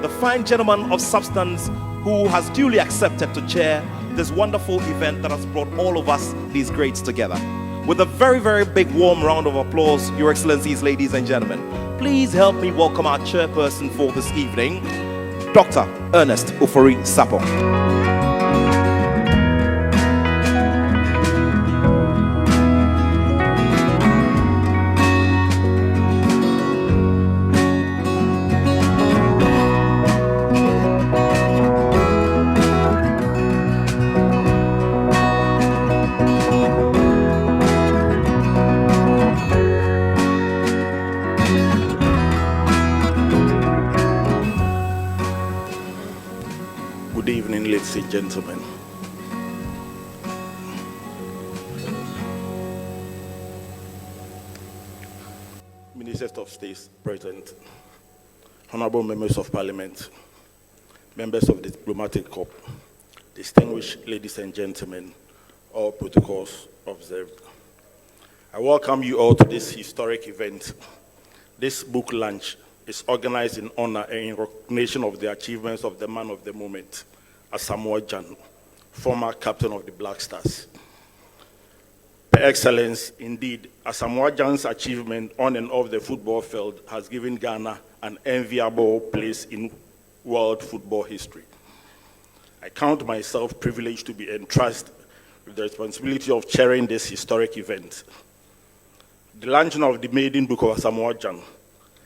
the fine gentleman of substance who has duly accepted to chair this wonderful event that has brought all of us, these greats, together. With a very, very big warm round of applause, Your Excellencies, ladies and gentlemen, please help me welcome our chairperson for this evening, Dr. Ernest Ofori Sarpong. Good evening, ladies and gentlemen. Ministers of State present, honorable members of Parliament, members of the diplomatic corps, distinguished ladies and gentlemen, all protocols observed. I welcome you all to this historic event. This book launch is organized in honor and in recognition of the achievements of the man of the moment, Asamoah Gyan, former captain of the Black Stars. Per excellence, indeed, Asamoah Gyan's achievement on and off the football field has given Ghana an enviable place in world football history. I count myself privileged to be entrusted with the responsibility of chairing this historic event. The launching of the maiden book of Asamoah Gyan,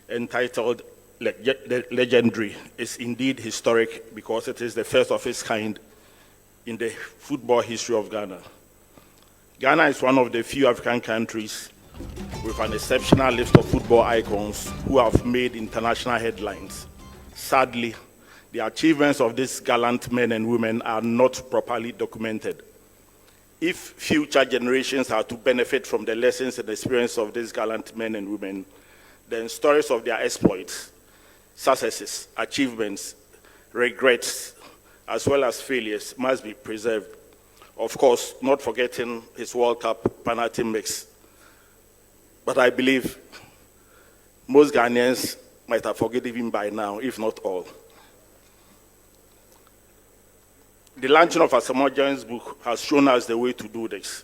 entitled Legendary, is indeed historic because it is the first of its kind in the football history of Ghana. Ghana is one of the few African countries with an exceptional list of football icons who have made international headlines. Sadly, the achievements of these gallant men and women are not properly documented. If future generations are to benefit from the lessons and experience of these gallant men and women, then stories of their exploits, successes, achievements, regrets, as well as failures must be preserved. Of course, not forgetting his World Cup penalty mix. But I believe most Ghanaians might have forgotten him by now, if not all. The launching of Asamoah Gyan's book has shown us the way to do this,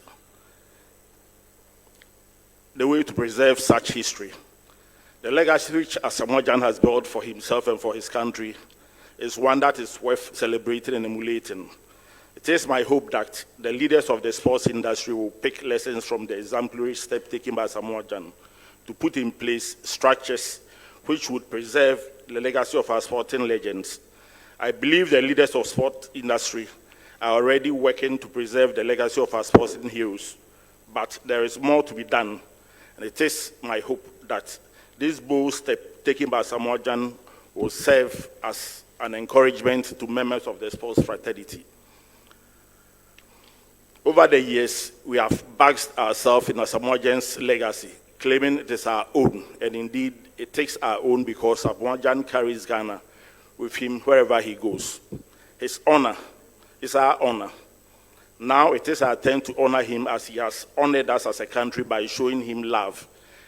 the way to preserve such history. The legacy which Asamoah Gyan has built for himself and for his country is one that is worth celebrating and emulating. It is my hope that the leaders of the sports industry will pick lessons from the exemplary step taken by Asamoah Gyan to put in place structures which would preserve the legacy of our sporting legends. I believe the leaders of sport industry are already working to preserve the legacy of our sporting heroes, but there is more to be done, and it is my hope that this bold step taken by Asamoah Gyan will serve as an encouragement to members of the sports fraternity. Over the years, we have basked ourselves in Asamoah Gyan's legacy, claiming it is our own, and indeed it takes our own because Asamoah Gyan carries Ghana with him wherever he goes. His honor is our honor. Now it is our turn to honor him as he has honored us as a country by showing him love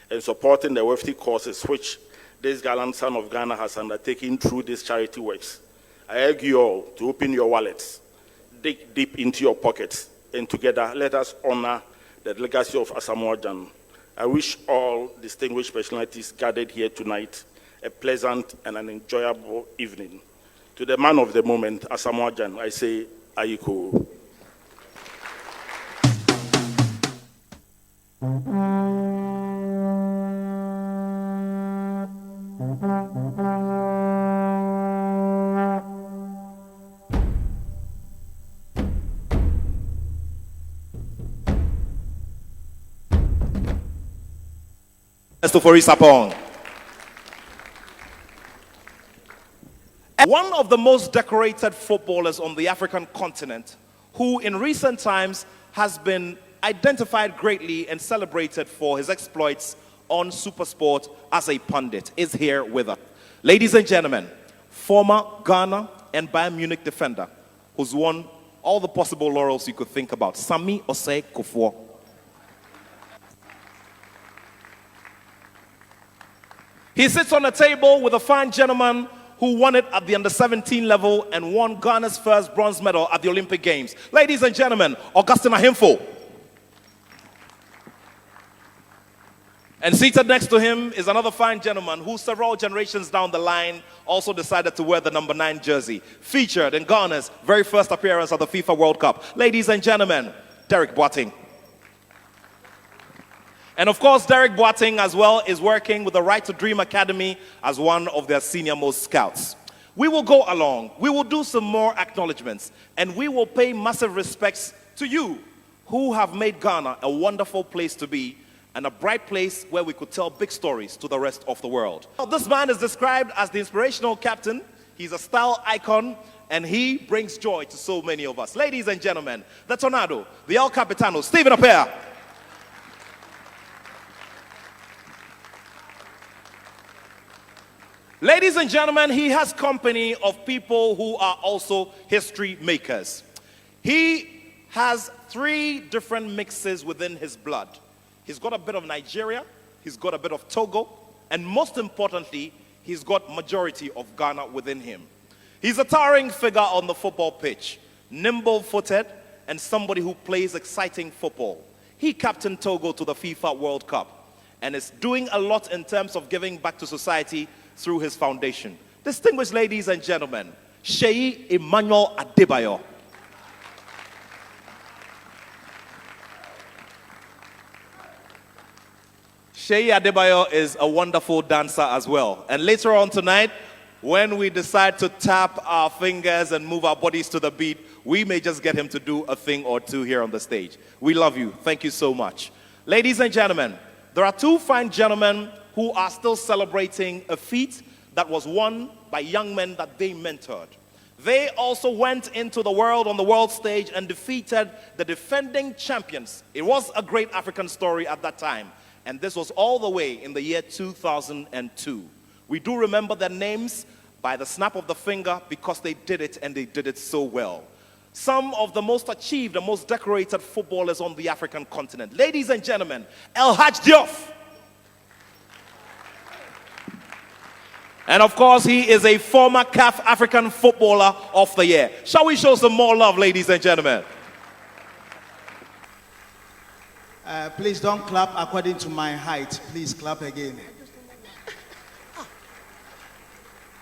and supporting the worthy causes which this gallant son of Ghana has undertaken through these charity works. I urge you all to open your wallets, dig deep into your pockets, and together let us honor the legacy of Asamoah Gyan. I wish all distinguished personalities gathered here tonight a pleasant and an enjoyable evening. To the man of the moment, Asamoah Gyan, I say, Ayiko. Ofori Sarpong. One of the most decorated footballers on the African continent, who in recent times has been identified greatly and celebrated for his exploits on Supersport as a pundit, is here with us. Ladies and gentlemen, former Ghana and Bayern Munich defender, who's won all the possible laurels you could think about, Sammy Osei Kuffour. He sits on a table with a fine gentleman who won it at the under-17 level and won Ghana's first bronze medal at the Olympic Games. Ladies and gentlemen, Augustine Ahimfo. And seated next to him is another fine gentleman who several generations down the line also decided to wear the number 9 jersey, featured in Ghana's very first appearance at the FIFA World Cup. Ladies and gentlemen, Derek Boateng. And of course, Derek Boateng as well is working with the Right to Dream Academy as one of their senior-most scouts. We will go along, we will do some more acknowledgements, and we will pay massive respects to you who have made Ghana a wonderful place to be and a bright place where we could tell big stories to the rest of the world. This man is described as the inspirational captain. He's a style icon, and he brings joy to so many of us. Ladies and gentlemen, the Tornado, the El Capitano, Stephen Apea. Ladies and gentlemen, he has company of people who are also history makers. He has 3 different mixes within his blood. He's got a bit of Nigeria, he's got a bit of Togo, and most importantly, he's got majority of Ghana within him. He's a towering figure on the football pitch, nimble-footed, and somebody who plays exciting football. He captained Togo to the FIFA World Cup and is doing a lot in terms of giving back to society through his foundation. Distinguished ladies and gentlemen, Sheyi Emmanuel Adebayo. Sheyi Adebayo is a wonderful dancer as well. And later on tonight, when we decide to tap our fingers and move our bodies to the beat, we may just get him to do a thing or two here on the stage. We love you. Thank you so much. Ladies and gentlemen, there are 2 fine gentlemen who are still celebrating a feat that was won by young men that they mentored. They also went into the world on the world stage and defeated the defending champions. It was a great African story at that time. And this was all the way in the year 2002. We do remember their names by the snap of the finger because they did it and they did it so well. Some of the most achieved and most decorated footballers on the African continent. Ladies and gentlemen, El Hadj Diouf. And of course, he is a former CAF African Footballer of the Year. Shall we show some more love, ladies and gentlemen? Please don't clap according to my height. Please clap again.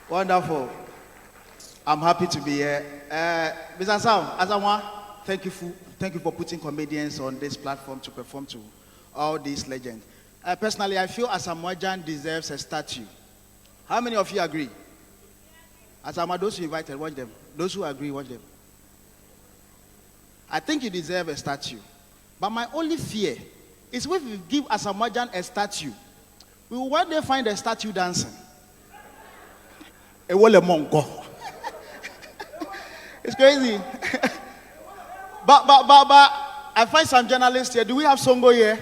Wonderful. I'm happy to be here. Mr. Sam, Asamoah, thank you for putting comedians on this platform to perform to all these legends. Personally, I feel Asamoah Gyan deserves a statue. How many of you agree? Asamoah, those who invited, watch them. Those who agree, watch them. I think you deserve a statue. But my only fear is if we give Asamoah Gyan a statue, we will one day find a statue dancing. It's crazy. but I find some journalists here. Do we have Songo here?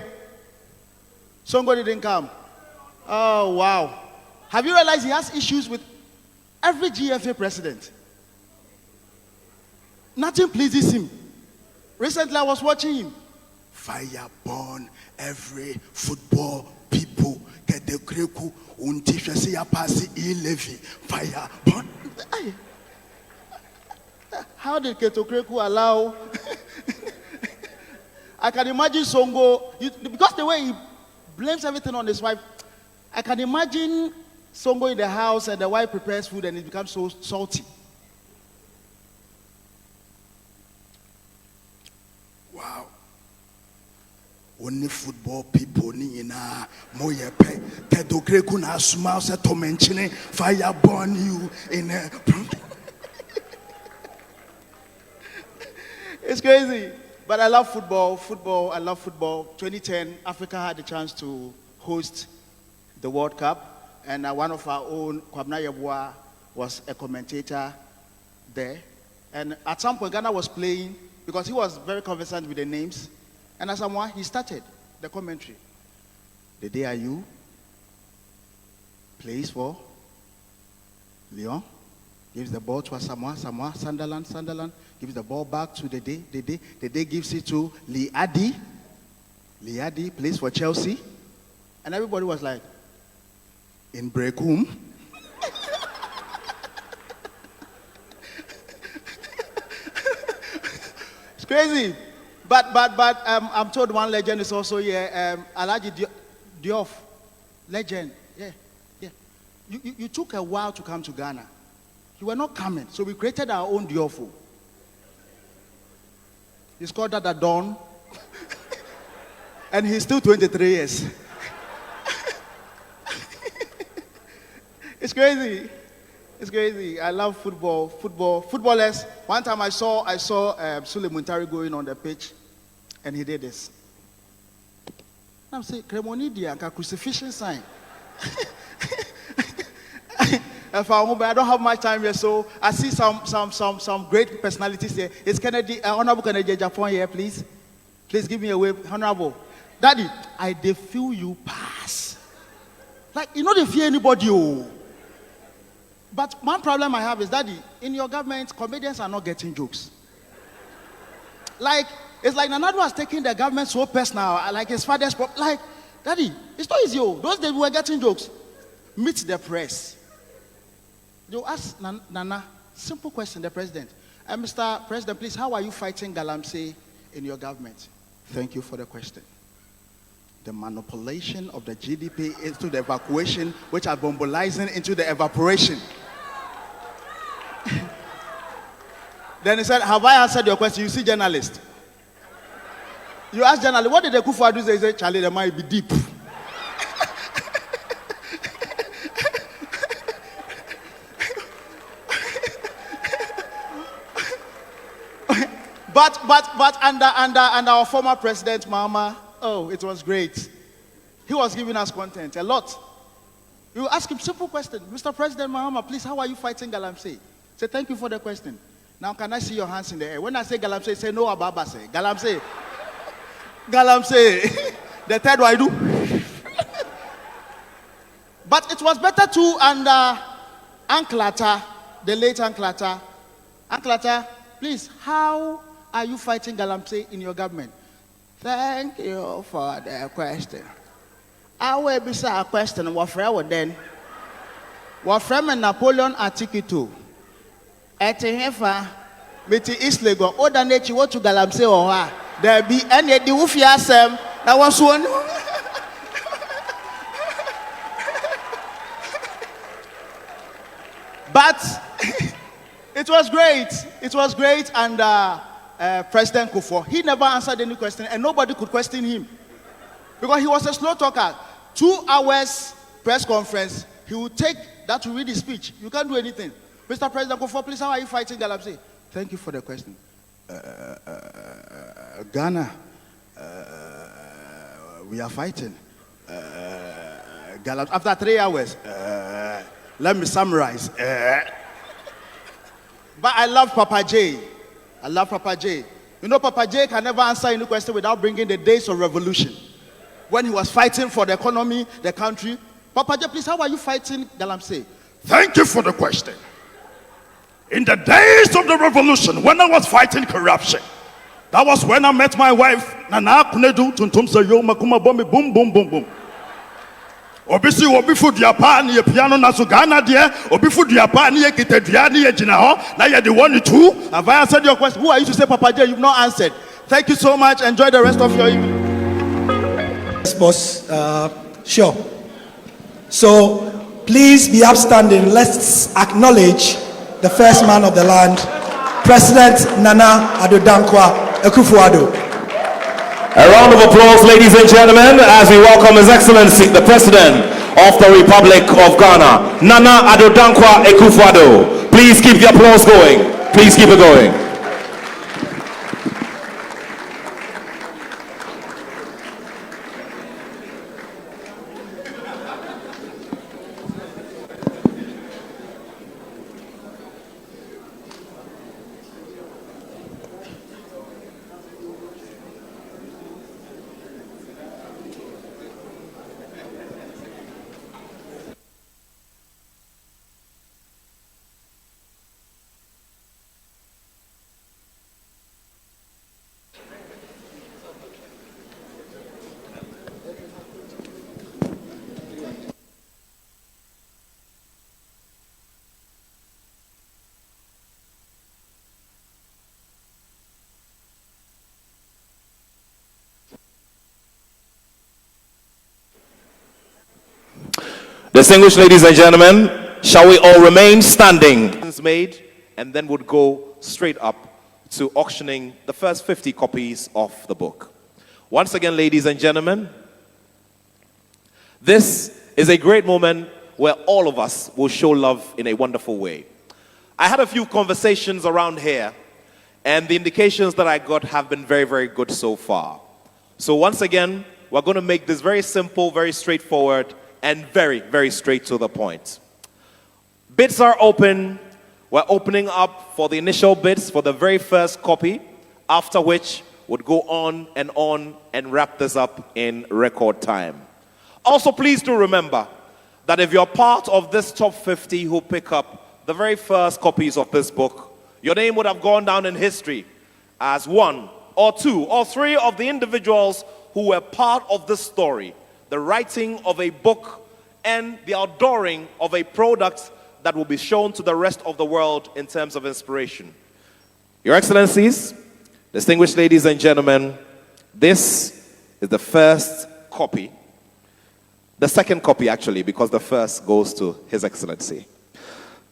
Songo didn't come. Oh, wow. Have you realized he has issues with every GFA president? Nothing pleases him. Recently, I was watching him. Fire burn every football people. Get the kreku untisha see ya pass 11. Fire burn. How did Keto Kreku allow? I can imagine Songo, because the way he blames everything on his wife. I can imagine Songo in the house and the wife prepares food and it becomes so salty. Wow. Only football people ni ina moye pe Kedo Kreku na smile se to mention fire burn you in a It's crazy, but I love football. I love football. 2010, Africa had the chance to host the World Cup, and one of our own, Kwabena Yeboah, was a commentator there. And at some point, Ghana was playing, because he was very conversant with the names, and Asamoah, he started the commentary. The day Ayu plays for Lyon, gives the ball to Asamoah, Sunderland, gives the ball back to the day gives it to Liadi. Liadi plays for Chelsea. And everybody was like, in break room. crazy. But I'm told one legend is also here. Alhaji Diop, legend. Yeah. You took a while to come to Ghana. You were not coming, so we created our own Diop. He's called Dada Don, and he's still 23 years. It's crazy. It's crazy. I love football. Footballers. One time I saw Sule Muntari going on the pitch, and he did this. I'm saying, Cremonidia, a crucifixion sign. I don't have much time here, so I see some great personalities here. It's Kennedy, Honorable Kennedy Agyapong here, please. Please give me a wave, Honorable. Daddy, I dey feel you pass. Like, you know they fear anybody. Oh. But one problem I have is, Daddy, in your government, comedians are not getting jokes. Like, it's like Nanado was taking the government so personal, like his father's like, Daddy, it's not easy. Oh. Those days we were getting jokes. Meet the press. You ask Nana, simple question, the president. Mr. President, please, how are you fighting galamsey in your government? Thank you for the question. The manipulation of the GDP into the evacuation, which are bombolizing into the evaporation. Then he said, have I answered your question? You see journalist. You ask journalist, what did the akufo-addo say? He said, Charlie, they might be deep. But under our former president, Mama, oh, it was great. He was giving us content, a lot. You ask him simple question. Mr. President Mahama, please, how are you fighting galamsey? Say, thank you for the question. Now, can I see your hands in the air? When I say galamsey, say, no, Ababa say. Galamsey. Galamsey. The third one I do. But it was better to under Anklata, the late Anklata. Anklata, please, how are you fighting galamsey in your government? Thank you for the question. I will be a question. What friend then? What friend Napoleon Article 2? Etehefa, Meti East Lagos. Oda nechi what to galamsey or ha? There be any the Ufia Sam. That was one. But it was great. It was great, and President Kufuor, he never answered any question, and nobody could question him because he was a slow talker. 2 hours press conference, he would take that to read his speech. You can't do anything. Mr. President Kufuor, please, how are you fighting galamsey? Thank you for the question. Ghana, we are fighting galamsey. After 3 hours, let me summarize. But I love Papa J. I love Papa J. You know, Papa J can never answer any question without bringing the days of revolution. When he was fighting for the economy, the country. Papa J, please, how are you fighting galamsey? Thank you for the question. In the days of the revolution, when I was fighting corruption, that was when I met my wife, Nana Kunedu, Tuntum Sayo, Makuma Bombi, boom, boom, boom, boom. Obisi obifu diapa ni piano na sugana dia obifu diapa ni kitedua ni ejina ho na ye the 1 2. Have I answered your question? Who are you to say, Papa J? You've not answered. Thank you so much. Enjoy the rest of your evening. Yes, boss. Sure. So please be upstanding. Let's acknowledge the first man of the land, President Nana Addo Dankwa Akufo-Addo. A round of applause, ladies and gentlemen, as we welcome His Excellency, the President of the Republic of Ghana, Nana Addo Dankwa Akufo-Addo. Please keep the applause going. Please keep it going. Distinguished ladies and gentlemen, shall we all remain standing? Made, and then would go straight up to auctioning the first 50 copies of the book. Once again, ladies and gentlemen, this is a great moment where all of us will show love in a wonderful way. I had a few conversations around here, and the indications that I got have been very, very good so far. So once again, we're going to make this very simple, very straightforward, and very, very straight to the point. Bids are open. We're opening up for the initial bids for the very first copy, after which would go on and wrap this up in record time. Also, please do remember that if you're part of this top 50 who pick up the very first copies of this book, your name would have gone down in history as one or two or three of the individuals who were part of this story, the writing of a book and the outdooring of a product that will be shown to the rest of the world in terms of inspiration. Your Excellencies, distinguished ladies and gentlemen, this is the first copy. The second copy, actually, because the first goes to His Excellency.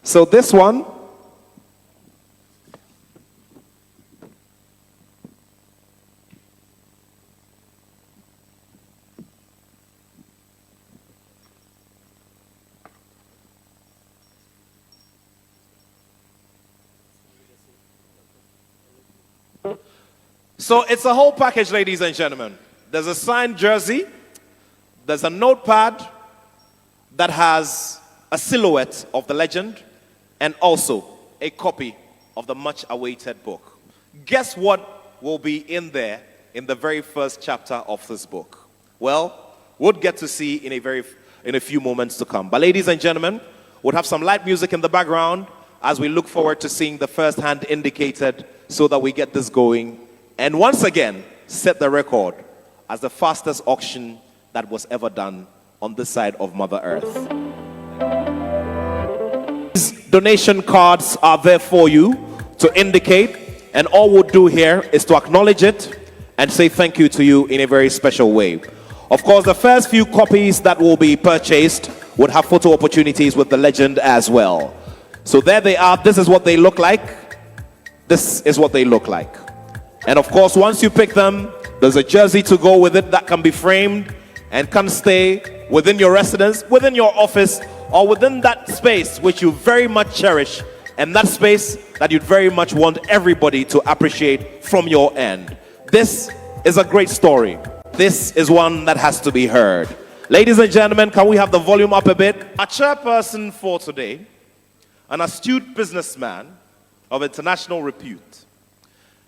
So this one, so it's a whole package, ladies and gentlemen. There's a signed jersey. There's a notepad that has a silhouette of the legend and also a copy of the much-awaited book. Guess what will be in there in the very first chapter of this book? Well, we'll get to see in a few moments to come. But ladies and gentlemen, we'll have some light music in the background as we look forward to seeing the first hand indicated so that we get this going. And once again, set the record as the fastest auction that was ever done on this side of Mother Earth. These donation cards are there for you to indicate, and all we'll do here is to acknowledge it and say thank you to you in a very special way. Of course, the first few copies that will be purchased would have photo opportunities with the legend as well. So there they are. This is what they look like. This is what they look like. And of course, once you pick them, there's a jersey to go with it that can be framed and can stay within your residence, within your office, or within that space which you very much cherish, and that space that you'd very much want everybody to appreciate from your end. This is a great story. This is one that has to be heard. Ladies and gentlemen, can we have the volume up a bit? Our chairperson for today, an astute businessman of international repute,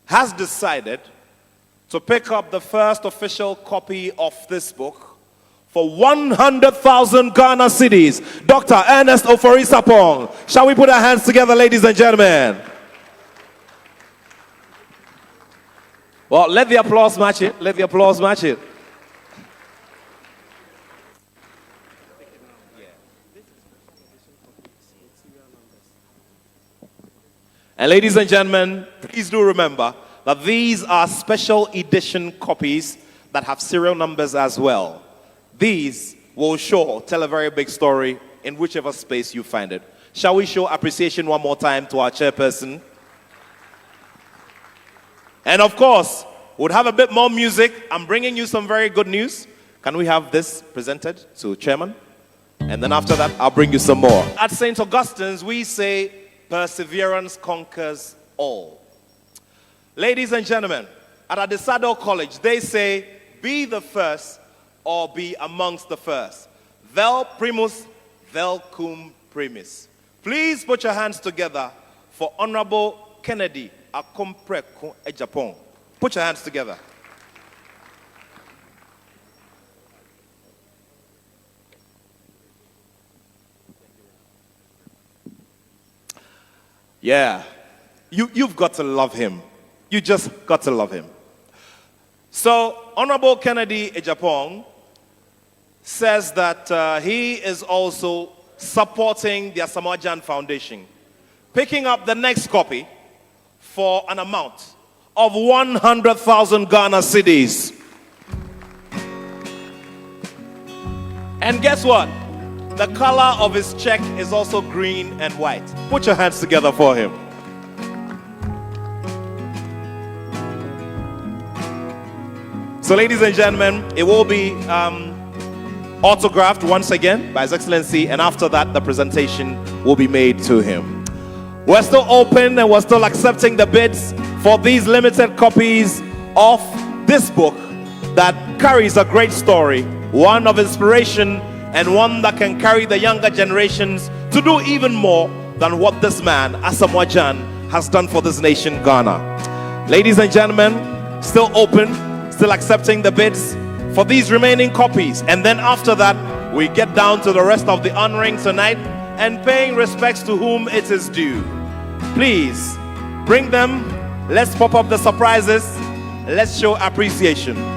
has decided to pick up the first official copy of this book for 100,000 Ghana cedis. Dr. Ernest Ofori Sarpong. Shall we put our hands together, ladies and gentlemen? Well, let the applause match it. Let the applause match it. And ladies and gentlemen, please do remember that these are special edition copies that have serial numbers as well. These will tell a very big story in whichever space you find it. Shall we show appreciation one more time to our chairperson? And of course, we'll have a bit more music. I'm bringing you some very good news. Can we have this presented to Chairman? And then after that, I'll bring you some more. At St. Augustine's, we say, perseverance conquers all. Ladies and gentlemen, at Adesado College, they say, be the first or be amongst the first. Vel primus, vel cum primis. Please put your hands together for Honorable Kennedy Agyepong. Put your hands together. Yeah, you've got to love him. You just got to love him. So, Honorable Kennedy Agyapong says that he is also supporting the Asamoah Gyan Foundation, picking up the next copy for an amount of 100,000 Ghana cedis. And guess what? The color of his check is also green and white. Put your hands together for him. So, ladies and gentlemen, it will be autographed once again by His Excellency, and after that, the presentation will be made to him. We're still open and we're still accepting the bids for these limited copies of this book that carries a great story, one of inspiration and one that can carry the younger generations to do even more than what this man, Asamoah Gyan, has done for this nation, Ghana. Ladies and gentlemen, still open, still accepting the bids for these remaining copies. And then after that, we get down to the rest of the honoring tonight and paying respects to whom it is due. Please, bring them. Let's pop up the surprises. Let's show appreciation.